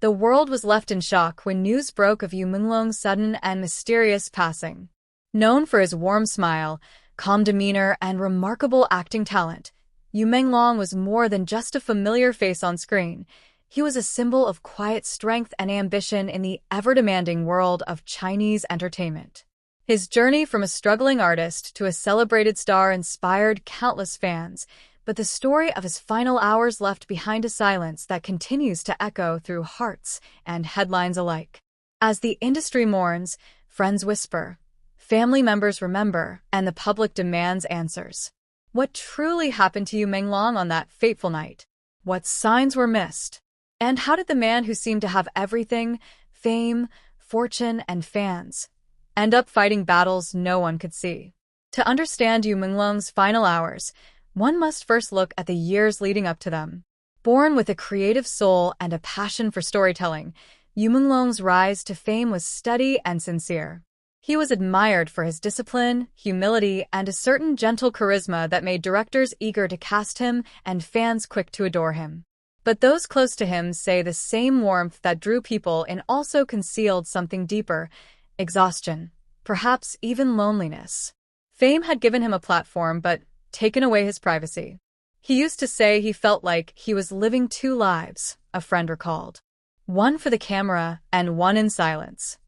The world was left in shock when news broke of YUMENGLONG's sudden and mysterious passing. Known for his warm smile, calm demeanor, and remarkable acting talent, YUMENGLONG was more than just a familiar face on screen. He was a symbol of quiet strength and ambition in the ever-demanding world of Chinese entertainment. His journey from a struggling artist to a celebrated star inspired countless fans, but the story of his final hours left behind a silence that continues to echo through hearts and headlines alike. As the industry mourns, friends whisper, family members remember, and the public demands answers. What truly happened to YUMENGLONG on that fateful night? What signs were missed? And how did the man who seemed to have everything, fame, fortune, and fans, end up fighting battles no one could see? To understand YUMENGLONG's final hours, one must first look at the years leading up to them. Born with a creative soul and a passion for storytelling, YUMENGLONG's rise to fame was steady and sincere. He was admired for his discipline, humility, and a certain gentle charisma that made directors eager to cast him and fans quick to adore him. But those close to him say the same warmth that drew people in also concealed something deeper: exhaustion, perhaps even loneliness. Fame had given him a platform, but taken away his privacy. He used to say he felt like he was living two lives, a friend recalled. One for the camera and one in silence.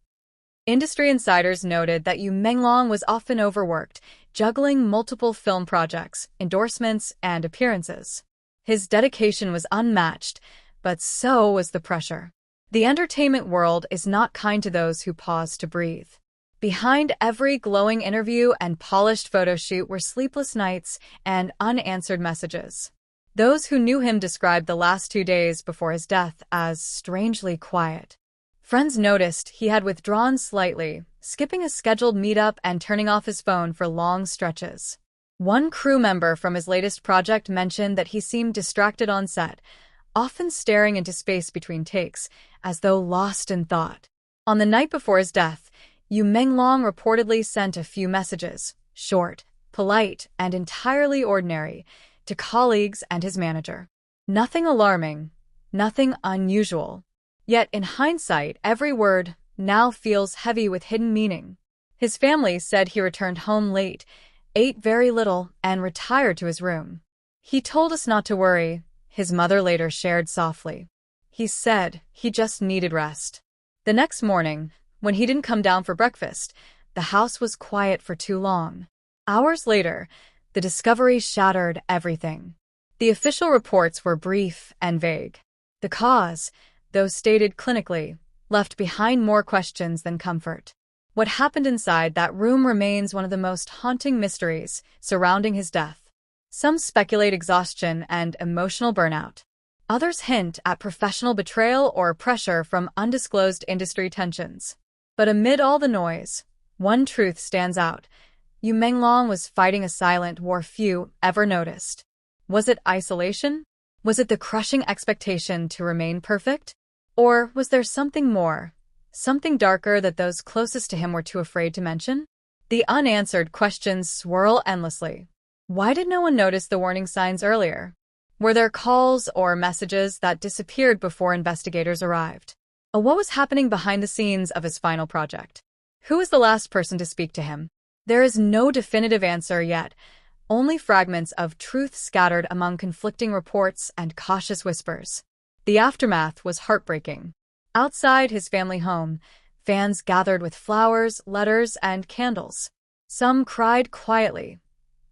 Industry insiders noted that YUMENGLONG was often overworked, juggling multiple film projects, endorsements, and appearances. His dedication was unmatched, but so was the pressure. The entertainment world is not kind to those who pause to breathe. Behind every glowing interview and polished photo shoot were sleepless nights and unanswered messages. Those who knew him described the last 2 days before his death as strangely quiet. Friends noticed he had withdrawn slightly, skipping a scheduled meetup and turning off his phone for long stretches. One crew member from his latest project mentioned that he seemed distracted on set, often staring into space between takes, as though lost in thought. On the night before his death, YUMENGLONG reportedly sent a few messages, short, polite, and entirely ordinary, to colleagues and his manager. Nothing alarming, nothing unusual. Yet in hindsight, every word now feels heavy with hidden meaning. His family said he returned home late, ate very little, and retired to his room. "He told us not to worry," his mother later shared softly. "He said he just needed rest." The next morning, when he didn't come down for breakfast, the house was quiet for too long. Hours later, the discovery shattered everything. The official reports were brief and vague. The cause, though stated clinically, left behind more questions than comfort. What happened inside that room remains one of the most haunting mysteries surrounding his death. Some speculate exhaustion and emotional burnout. Others hint at professional betrayal or pressure from undisclosed industry tensions. But amid all the noise, one truth stands out. YUMENGLONG was fighting a silent war few ever noticed. Was it isolation? Was it the crushing expectation to remain perfect? Or was there something more, something darker that those closest to him were too afraid to mention? The unanswered questions swirl endlessly. Why did no one notice the warning signs earlier? Were there calls or messages that disappeared before investigators arrived? What was happening behind the scenes of his final project? Who was the last person to speak to him? There is no definitive answer yet, only fragments of truth scattered among conflicting reports and cautious whispers. The aftermath was heartbreaking. Outside his family home, fans gathered with flowers, letters, and candles. Some cried quietly.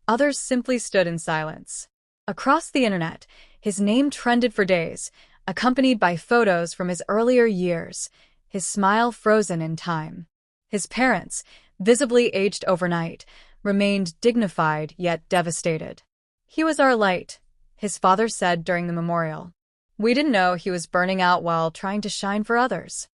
Others simply stood in silence. Across the internet, his name trended for days, accompanied by photos from his earlier years, his smile frozen in time. His parents, visibly aged overnight, remained dignified yet devastated. "He was our light," his father said during the memorial. "We didn't know he was burning out while trying to shine for others."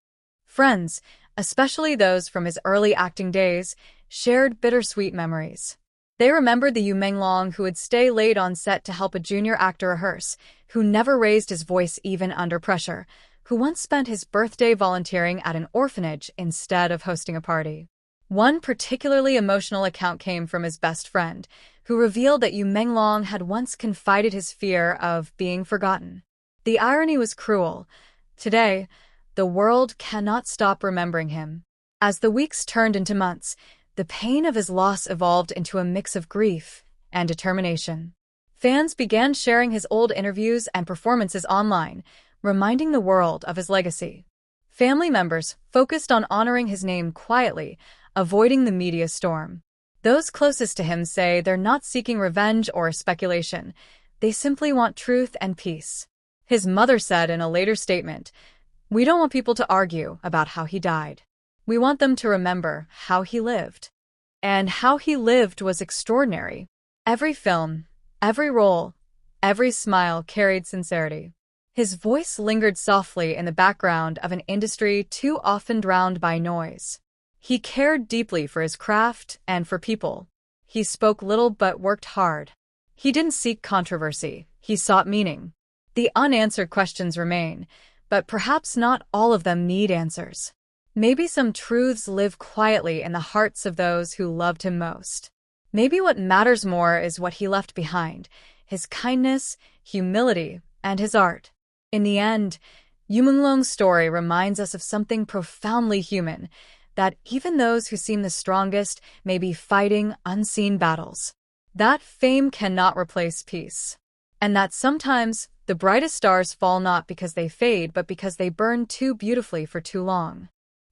Friends, especially those from his early acting days, shared bittersweet memories. They remembered the YUMENGLONG who would stay late on set to help a junior actor rehearse, who never raised his voice even under pressure, who once spent his birthday volunteering at an orphanage instead of hosting a party. One particularly emotional account came from his best friend, who revealed that YUMENGLONG had once confided his fear of being forgotten. The irony was cruel. Today, the world cannot stop remembering him. As the weeks turned into months, the pain of his loss evolved into a mix of grief and determination. Fans began sharing his old interviews and performances online, reminding the world of his legacy. Family members focused on honoring his name quietly, avoiding the media storm. Those closest to him say they're not seeking revenge or speculation. They simply want truth and peace. His mother said in a later statement, "We don't want people to argue about how he died. We want them to remember how he lived." And how he lived was extraordinary. Every film, every role, every smile carried sincerity. His voice lingered softly in the background of an industry too often drowned by noise. He cared deeply for his craft and for people. He spoke little but worked hard. He didn't seek controversy, he sought meaning. The unanswered questions remain, but perhaps not all of them need answers. Maybe some truths live quietly in the hearts of those who loved him most. Maybe what matters more is what he left behind, his kindness, humility, and his art. In the end, YUMENGLONG's story reminds us of something profoundly human, that even those who seem the strongest may be fighting unseen battles. That fame cannot replace peace. And that sometimes the brightest stars fall not because they fade, but because they burn too beautifully for too long.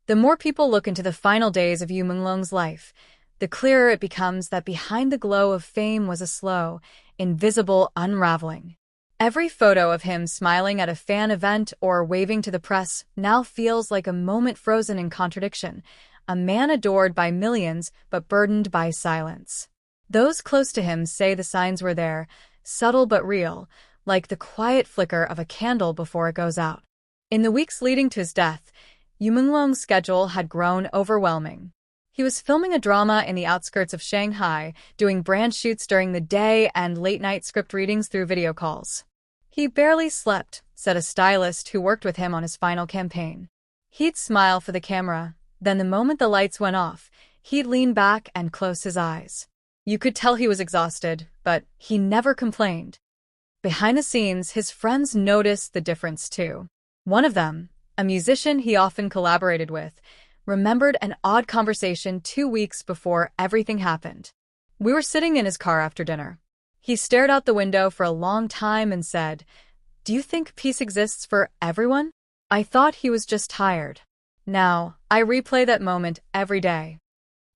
The more people look into the final days of YUMENGLONG's life, the clearer it becomes that behind the glow of fame was a slow, invisible unraveling. Every photo of him smiling at a fan event or waving to the press now feels like a moment frozen in contradiction, a man adored by millions but burdened by silence. Those close to him say the signs were there, subtle but real, like the quiet flicker of a candle before it goes out. In the weeks leading to his death, YUMENGLONG's schedule had grown overwhelming. He was filming a drama in the outskirts of Shanghai, doing brand shoots during the day and late-night script readings through video calls. He barely slept, said a stylist who worked with him on his final campaign. He'd smile for the camera, then the moment the lights went off, he'd lean back and close his eyes. You could tell he was exhausted, but he never complained. Behind the scenes, his friends noticed the difference too. One of them, a musician he often collaborated with, remembered an odd conversation 2 weeks before everything happened. We were sitting in his car after dinner. He stared out the window for a long time and said, "Do you think peace exists for everyone?" I thought he was just tired. Now, I replay that moment every day.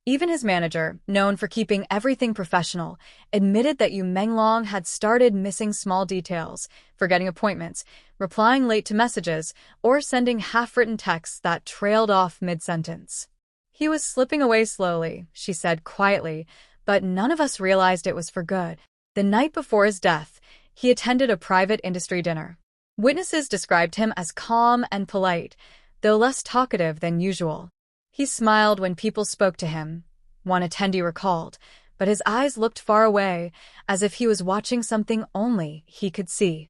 Even his manager, known for keeping everything professional, admitted that YUMENGLONG had started missing small details, forgetting appointments, replying late to messages, or sending half-written texts that trailed off mid-sentence. He was slipping away slowly, she said quietly, but none of us realized it was for good. The night before his death, he attended a private industry dinner. Witnesses described him as calm and polite, though less talkative than usual. He smiled when people spoke to him, one attendee recalled, but his eyes looked far away, as if he was watching something only he could see.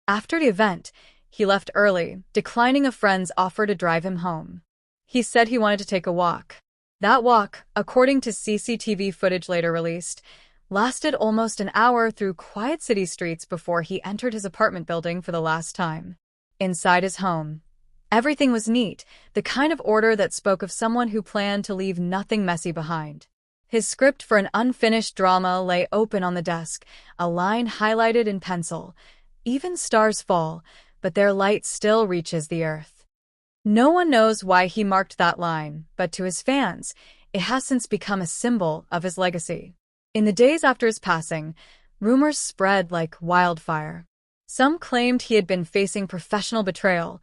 After the event, he left early, declining a friend's offer to drive him home. He said he wanted to take a walk. That walk, according to CCTV footage later released, lasted almost an hour through quiet city streets before he entered his apartment building for the last time. Inside his home, everything was neat, the kind of order that spoke of someone who planned to leave nothing messy behind. His script for an unfinished drama lay open on the desk, a line highlighted in pencil. Even stars fall, but their light still reaches the earth. No one knows why he marked that line, but to his fans, it has since become a symbol of his legacy. In the days after his passing, rumors spread like wildfire. Some claimed he had been facing professional betrayal.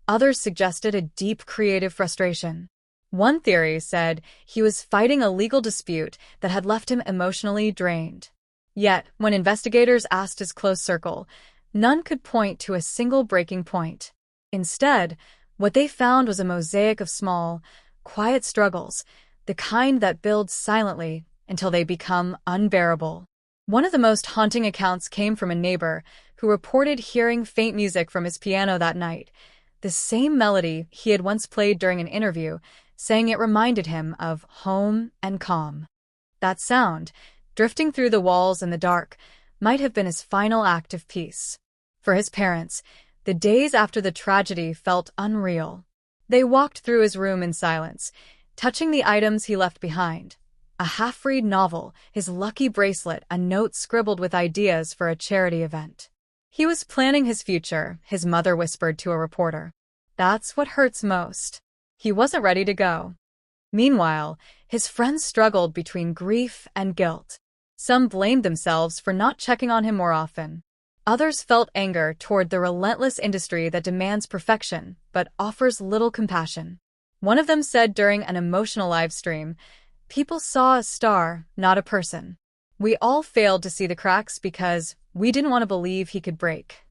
Others suggested a deep creative frustration. One theory said he was fighting a legal dispute that had left him emotionally drained. Yet, when investigators asked his close circle, none could point to a single breaking point. Instead, what they found was a mosaic of small, quiet struggles, the kind that build silently until they become unbearable. One of the most haunting accounts came from a neighbor who reported hearing faint music from his piano that night, the same melody he had once played during an interview, saying it reminded him of home and calm. That sound, drifting through the walls in the dark, might have been his final act of peace. For his parents, the days after the tragedy felt unreal. They walked through his room in silence, touching the items he left behind. A half-read novel, his lucky bracelet, a note scribbled with ideas for a charity event. He was planning his future, his mother whispered to a reporter. That's what hurts most. He wasn't ready to go. Meanwhile, his friends struggled between grief and guilt. Some blamed themselves for not checking on him more often. Others felt anger toward the relentless industry that demands perfection but offers little compassion. One of them said during an emotional live stream, "People saw a star, not a person. We all failed to see the cracks because we didn't want to believe he could break."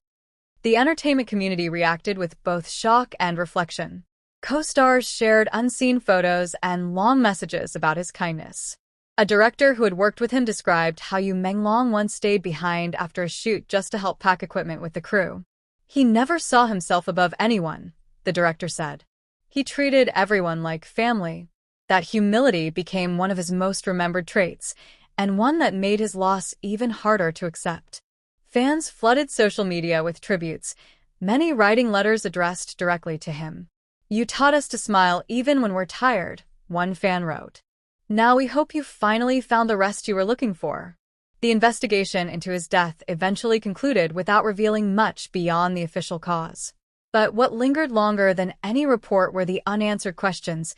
The entertainment community reacted with both shock and reflection. Co-stars shared unseen photos and long messages about his kindness. A director who had worked with him described how Menglong once stayed behind after a shoot just to help pack equipment with the crew. He never saw himself above anyone, the director said. He treated everyone like family. That humility became one of his most remembered traits, and one that made his loss even harder to accept. Fans flooded social media with tributes, many writing letters addressed directly to him. "You taught us to smile even when we're tired," one fan wrote. "Now we hope you finally found the rest you were looking for." The investigation into his death eventually concluded without revealing much beyond the official cause. But what lingered longer than any report were the unanswered questions,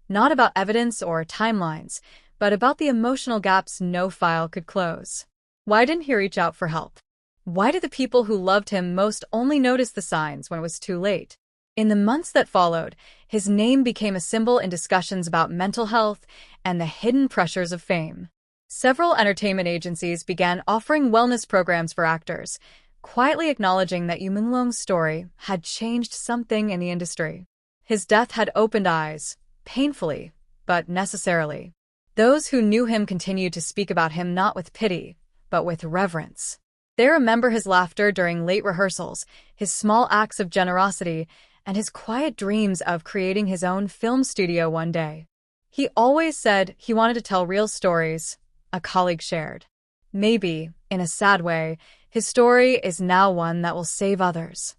not about evidence or timelines, but about the emotional gaps no file could close. Why didn't he reach out for help? Why did the people who loved him most only notice the signs when it was too late? In the months that followed, his name became a symbol in discussions about mental health and the hidden pressures of fame. Several entertainment agencies began offering wellness programs for actors, quietly acknowledging that Yumenglong's story had changed something in the industry. His death had opened eyes, painfully, but necessarily. Those who knew him continued to speak about him not with pity, but with reverence. They remember his laughter during late rehearsals, his small acts of generosity, and his quiet dreams of creating his own film studio one day. He always said he wanted to tell real stories, a colleague shared. Maybe, in a sad way, his story is now one that will save others.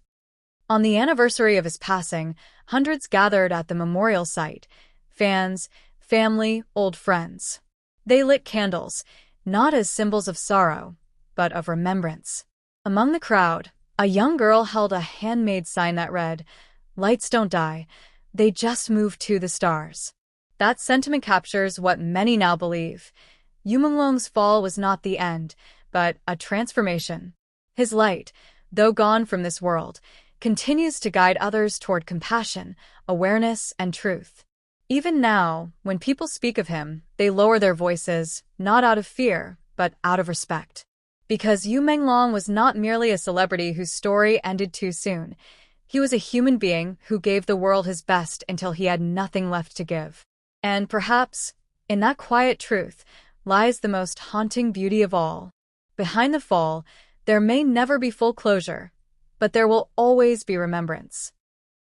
On the anniversary of his passing, hundreds gathered at the memorial site, fans, family, old friends. They lit candles, not as symbols of sorrow, but of remembrance. Among the crowd, a young girl held a handmade sign that read, "Lights don't die, they just move to the stars." That sentiment captures what many now believe. Yumenglong's fall was not the end, but a transformation. His light, though gone from this world, continues to guide others toward compassion, awareness, and truth. Even now, when people speak of him, they lower their voices, not out of fear, but out of respect. Because Yumenglong was not merely a celebrity whose story ended too soon. He was a human being who gave the world his best until he had nothing left to give. And perhaps, in that quiet truth, lies the most haunting beauty of all. Behind the fall, there may never be full closure, but there will always be remembrance.